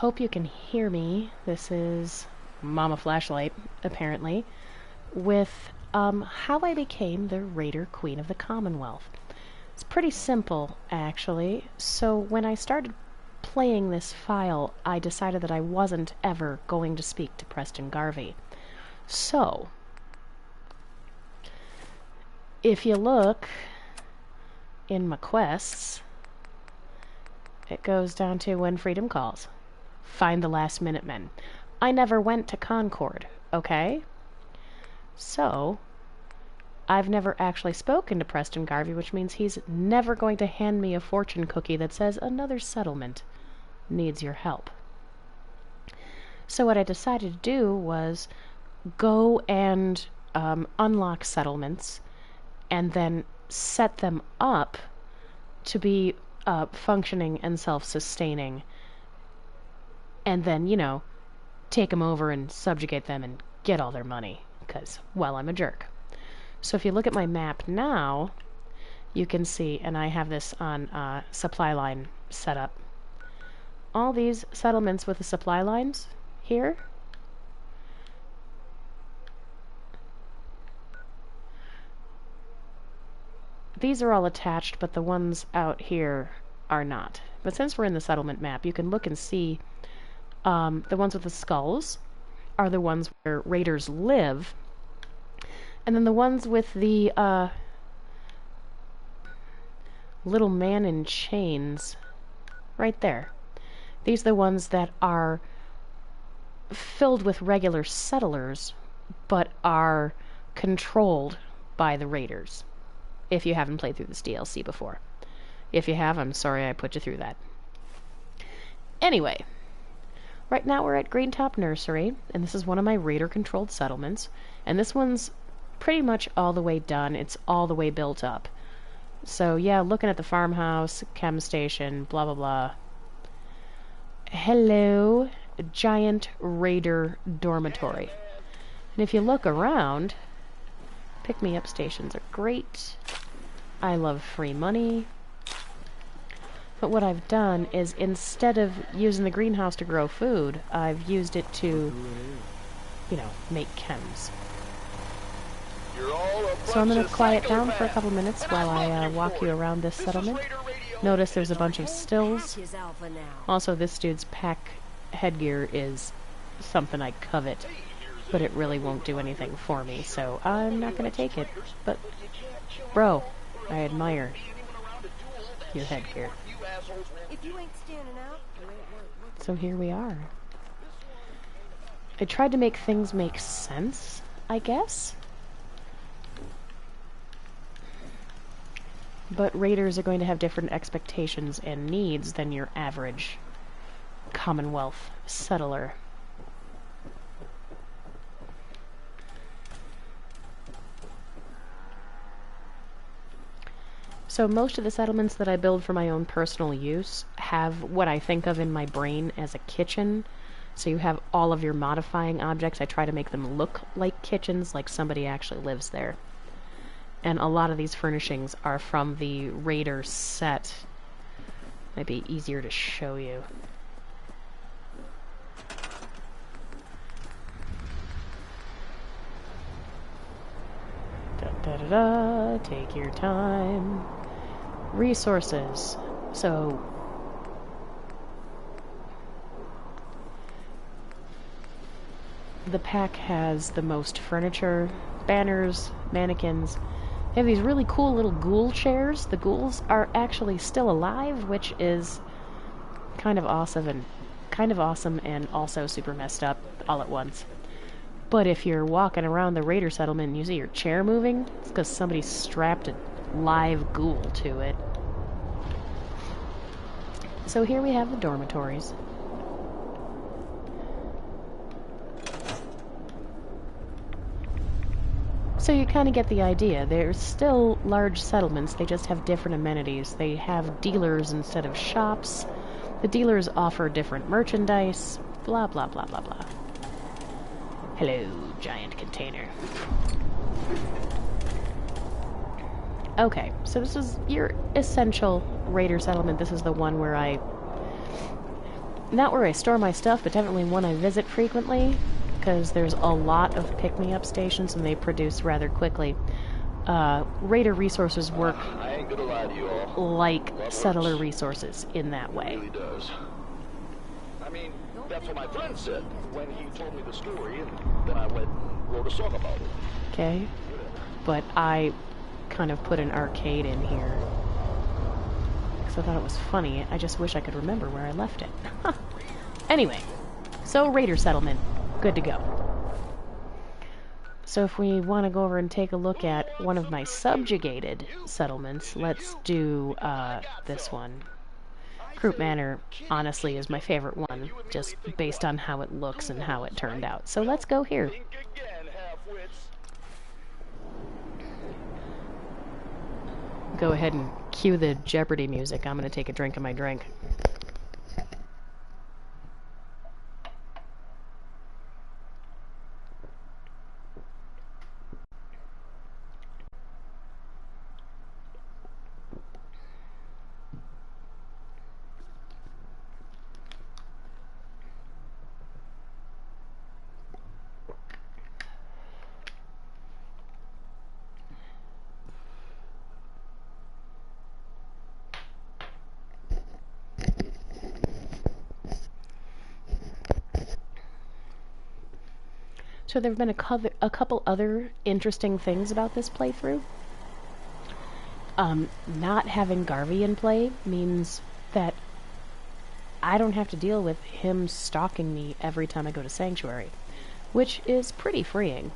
hope you can hear me. This is Mama Flashlight, apparently, with how I became the Raider Queen of the Commonwealth. It's pretty simple, actually. So when I started playing this file, I decided that I wasn't ever going to speak to Preston Garvey. So, if you look in my quests, it goes down to When Freedom Calls. Find the Last Minutemen. I never went to Concord, okay? So, I've never actually spoken to Preston Garvey, which means he's never going to hand me a fortune cookie that says another settlement needs your help. So what I decided to do was go and unlock settlements and then set them up to be functioning and self-sustaining, and then, you know, take them over and subjugate them and get all their money, because, well, I'm a jerk. So if you look at my map now, you can see, and I have this on supply line set up, all these settlements with the supply lines here, these are all attached, but the ones out here are not. But since we're in the settlement map, you can look and see the ones with the skulls are the ones where raiders live, and then the ones with the little man in chains right there. These are the ones that are filled with regular settlers, but are controlled by the raiders. If you haven't played through this DLC before. If you have, I'm sorry I put you through that. Anyway, right now we're at Greentop Nursery, and this is one of my raider-controlled settlements, and this one's pretty much all the way done. It's all the way built up. So yeah, looking at the farmhouse, chem station, blah blah blah. Hello, giant raider dormitory. And if you look around, pick-me-up stations are great. I love free money. But what I've done is, instead of using the greenhouse to grow food, I've used it to, you know, make chems. So I'm going to quiet down for a couple minutes while I walk you around this settlement. Notice there's a bunch of stills. Also, this dude's pack headgear is something I covet, but it really won't do anything for me, so I'm not going to take it. But, bro, I admire your headgear. So here we are. I tried to make things make sense, I guess. But raiders are going to have different expectations and needs than your average Commonwealth settler. So most of the settlements that I build for my own personal use have what I think of in my brain as a kitchen. So you have all of your modifying objects. I try to make them look like kitchens, like somebody actually lives there. And a lot of these furnishings are from the Raider set. Might be easier to show you. Da-da-da-da, take your time. Resources. So, the pack has the most furniture, banners, mannequins. They have these really cool little ghoul chairs. The ghouls are actually still alive, which is kind of awesome and also super messed up all at once. But if you're walking around the raider settlement and you see your chair moving, it's because somebody strapped a live ghoul to it. So here we have the dormitories. So you kind of get the idea. They're still large settlements, they just have different amenities. They have dealers instead of shops. The dealers offer different merchandise, blah blah blah blah blah. Hello, giant container. Okay, so this is your essential raider settlement. This is the one where I Not where I store my stuff, but definitely one I visit frequently, because there's a lot of pick-me-up stations and they produce rather quickly. Raider resources work I ain't gonna lie to you all. like Love settler hurts. resources in that It way. really does. I mean, that's what my friend said when he told me the story, and then I went and wrote a song about it. Okay? But I kind of put an arcade in here because I thought it was funny. I just wish I could remember where I left it. Anyway, so Raider settlement. Good to go. So if we want to go over and take a look at one of my subjugated settlements, let's do this one. Croup Manor, honestly, is my favorite one, just based on how it looks and how it turned out. So let's go here. Go ahead and cue the Jeopardy music. I'm going to take a drink of my drink. So there have been a couple other interesting things about this playthrough. Not having Garvey in play means that I don't have to deal with him stalking me every time I go to Sanctuary, which is pretty freeing.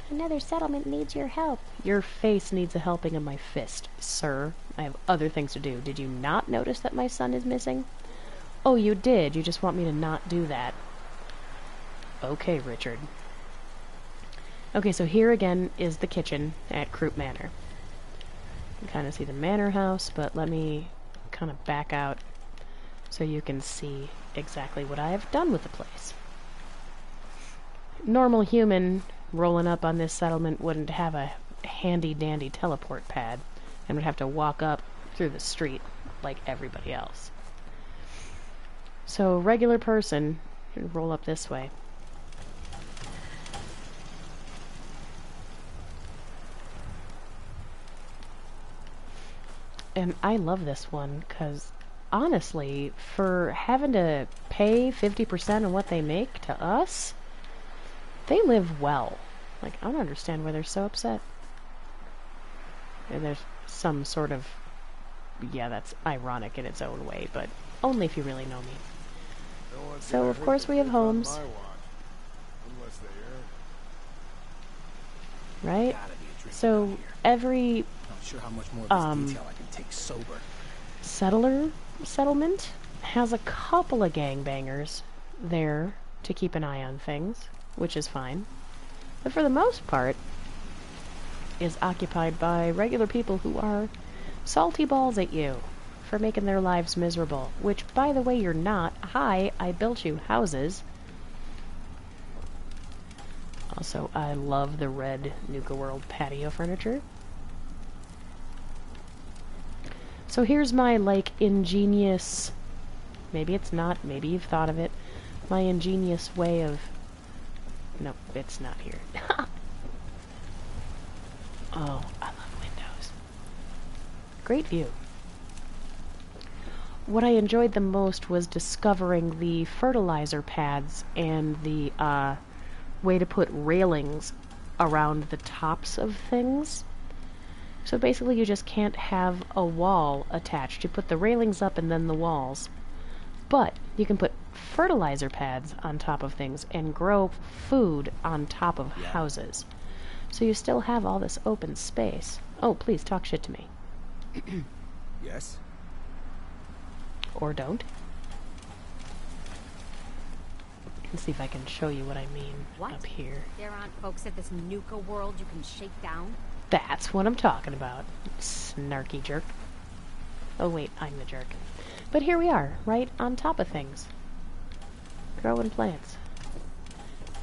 Another settlement needs your help. Your face needs a helping of my fist, sir. I have other things to do. Did you not notice that my son is missing? Oh, you did. You just want me to not do that. Okay, Richard. Okay, so here again is the kitchen at Croup Manor. You can kind of see the manor house, but let me kind of back out so you can see exactly what I have done with the place. Normal human rolling up on this settlement wouldn't have a handy-dandy teleport pad and would have to walk up through the street like everybody else. So, regular person, roll up this way. And I love this one, because honestly, for having to pay 50% of what they make to us, they live well. Like, I don't understand why they're so upset. And there's some sort of... yeah, that's ironic in its own way, but only if you really know me. So, of course, we have homes. Right? So, every Sure how much more of this detail I can take sober. Settlement has a couple of gangbangers there to keep an eye on things, which is fine. But for the most part, is occupied by regular people who are salty balls at you for making their lives miserable. Which, by the way, you're not. Hi, I built you houses. Also, I love the red Nuka World patio furniture. So here's my, like, ingenious... maybe it's not, maybe you've thought of it. My ingenious way of... nope, it's not here. Oh, I love windows. Great view. What I enjoyed the most was discovering the fertilizer pads and the way to put railings around the tops of things. So basically you just can't have a wall attached. You put the railings up and then the walls. But you can put fertilizer pads on top of things and grow food on top of houses. So you still have all this open space. Oh, please talk shit to me. Yes? Or don't. Let's see if I can show you what I mean up here. There aren't folks at this Nuka world you can shake down? That's what I'm talking about, snarky jerk. Oh wait, I'm the jerk. But here we are, right on top of things. Growing plants.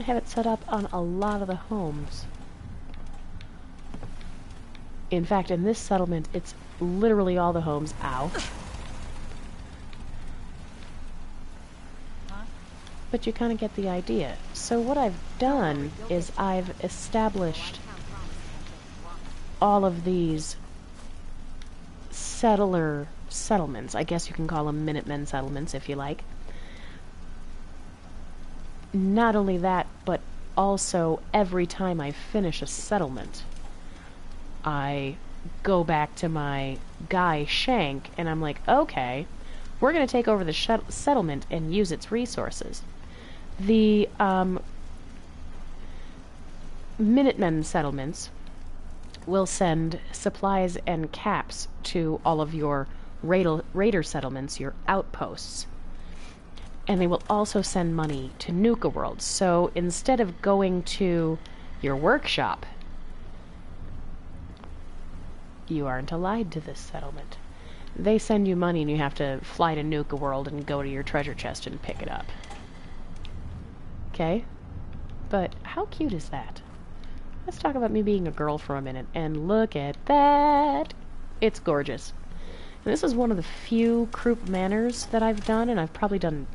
I have it set up on a lot of the homes. In fact, in this settlement, it's literally all the homes. Ow. but you kind of get the idea. So what I've done is I've established all of these settlements. I guess you can call them Minutemen settlements if you like. Not only that, but also every time I finish a settlement, I go back to my guy Shank and I'm like, okay, we're going to take over the settlement and use its resources. The Minutemen settlements will send supplies and caps to all of your raider settlements, your outposts. And they will also send money to Nuka World. So instead of going to your workshop, you aren't allied to this settlement. They send you money and you have to fly to Nuka World and go to your treasure chest and pick it up. Okay? But how cute is that? Let's talk about me being a girl for a minute, and look at that! It's gorgeous. And this is one of the few Croup Manors that I've done, and I've probably done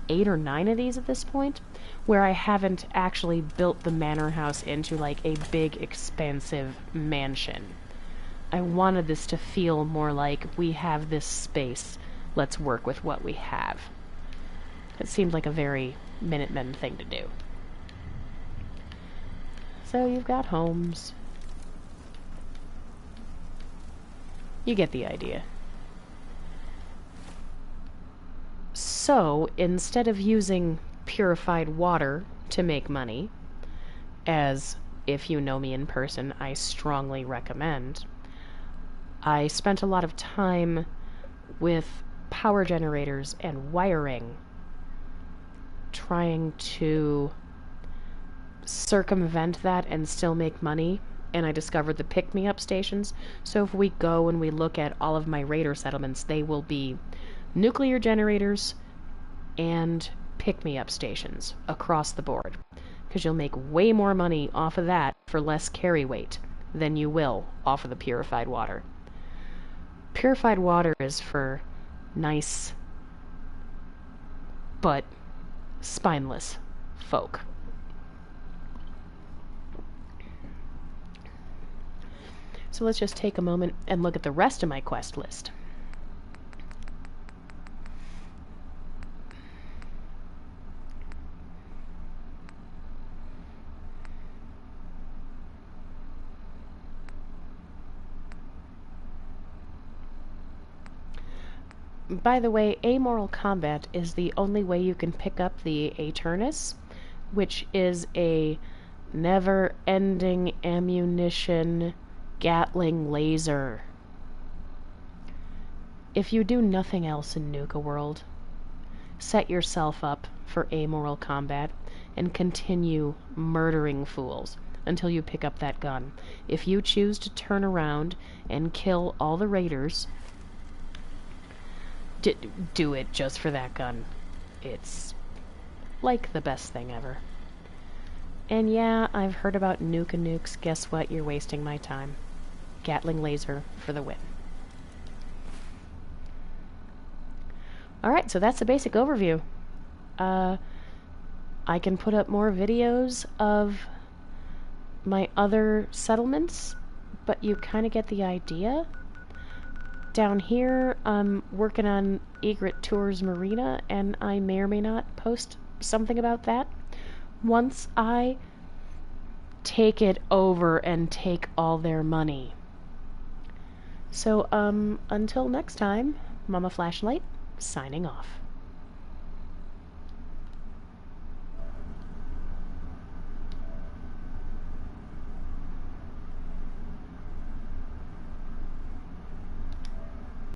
8 or 9 of these at this point, where I haven't actually built the manor house into like a big, expansive mansion. I wanted this to feel more like we have this space, let's work with what we have. It seemed like a very Minutemen thing to do. So you've got homes. You get the idea. So, instead of using purified water to make money, as if you know me in person, I strongly recommend, I spent a lot of time with power generators and wiring, trying to circumvent that and still make money, and I discovered the pick-me-up stations. So if we go and we look at all of my raider settlements, they will be nuclear generators and pick-me-up stations across the board, because you'll make way more money off of that for less carry weight than you will off of the purified water. Purified water is for nice but spineless folk. So let's just take a moment and look at the rest of my quest list. By the way, amoral combat is the only way you can pick up the Aternus, which is a never-ending ammunition Gatling laser. If you do nothing else in Nuka World, set yourself up for amoral combat and continue murdering fools until you pick up that gun. If you choose to turn around and kill all the raiders, do it just for that gun. It's like the best thing ever. And yeah, I've heard about Nuka Nukes. Guess what? You're wasting my time. Gatling laser for the win. Alright, so that's the basic overview. I can put up more videos of my other settlements, but you kind of get the idea. Down here, I'm working on Egret Tours Marina, and I may or may not post something about that once I take it over and take all their money. So, until next time, Mama Flashlight, signing off.